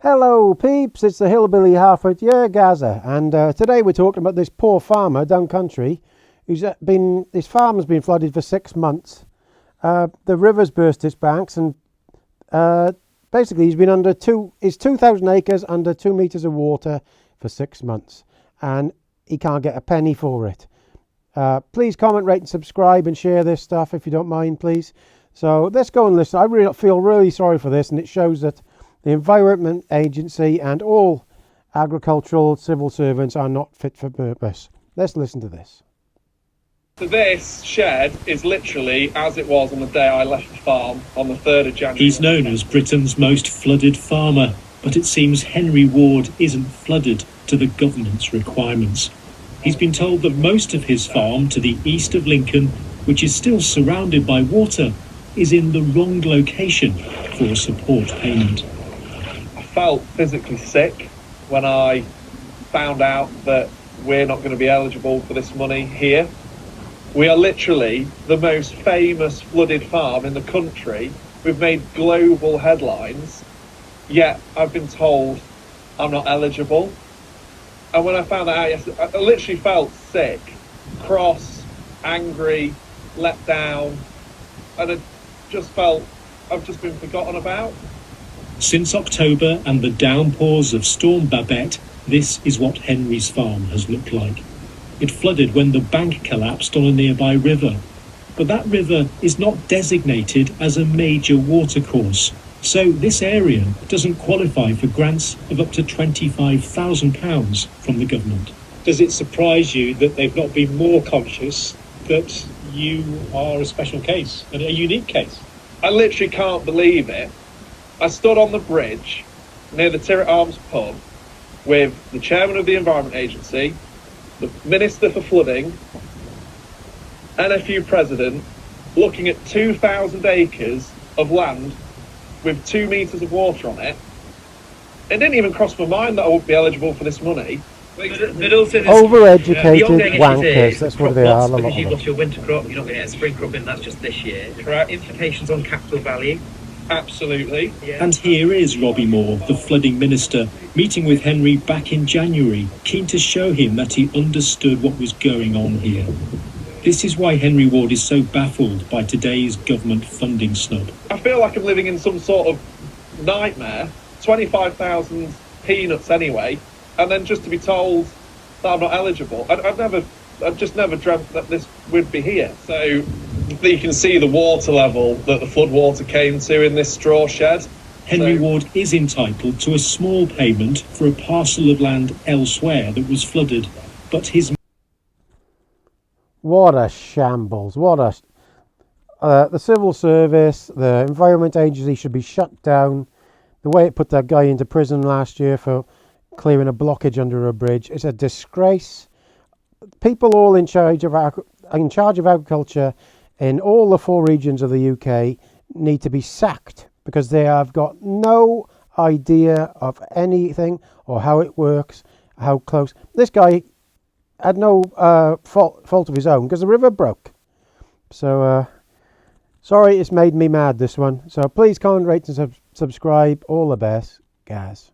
Hello peeps, it's the Hillbilly Harford, Gaza, and today we're talking about this poor farmer down country his farm has been flooded for 6 months. The river's burst its banks, and basically he's been under 2,000 acres under 2 meters of water for 6 months, and he can't get a penny for it. Please comment, rate and subscribe and share this stuff if you don't mind, please. So let's go and listen. I feel really sorry for this, and it shows that the Environment Agency and all agricultural civil servants are not fit for purpose. Let's listen to this. So this shed is literally as it was on the day I left the farm on the 3rd of January. He's known as Britain's most flooded farmer, but it seems Henry Ward isn't flooded to the government's requirements. He's been told that most of his farm to the east of Lincoln, which is still surrounded by water, is in the wrong location for a support payment. I felt physically sick when I found out that we're not going to be eligible for this money here. We are literally the most famous flooded farm in the country. We've made global headlines, yet I've been told I'm not eligible. And when I found that out yesterday, I literally felt sick, cross, angry, let down, and I just felt I've just been forgotten about. Since October and the downpours of Storm Babette, this is what Henry's farm has looked like. It flooded when the bank collapsed on a nearby river. But that river is not designated as a major watercourse, so this area doesn't qualify for grants of up to £25,000 from the government. Does it surprise you that they've not been more conscious that you are a special case, and a unique case? I literally can't believe it. I stood on the bridge near the Tirett Arms pub with the chairman of the Environment Agency, the Minister for Flooding, NFU President, looking at 2,000 acres of land with 2 meters of water on it. It didn't even cross my mind that I would be eligible for this money. But also Overeducated wankers, that's what they are. Because you've lost your winter crop, you're not going to get a spring crop in, that's just this year. Correct. Implications on capital value. Absolutely. Yeah. And here is Robbie Moore, the flooding minister, meeting with Henry back in January, keen to show him that he understood what was going on here. This is why Henry Ward is so baffled by today's government funding snub. I feel like I'm living in some sort of nightmare. 25,000 peanuts anyway, and then just to be told that I'm not eligible. I just never dreamt that this would be here. So you can see the water level that the flood water came to in this straw shed. Henry Ward is entitled to a small payment for a parcel of land elsewhere that was flooded, but his... What a shambles. The civil service, the Environment Agency should be shut down. The way it put that guy into prison last year for clearing a blockage under a bridge is a disgrace. People all in charge of agriculture in all the 4 regions of the UK need to be sacked because they have got no idea of anything or how it works, how close. This guy had no fault of his own because the river broke. So, sorry, it's made me mad, this one. So please comment, rate and subscribe. All the best, guys.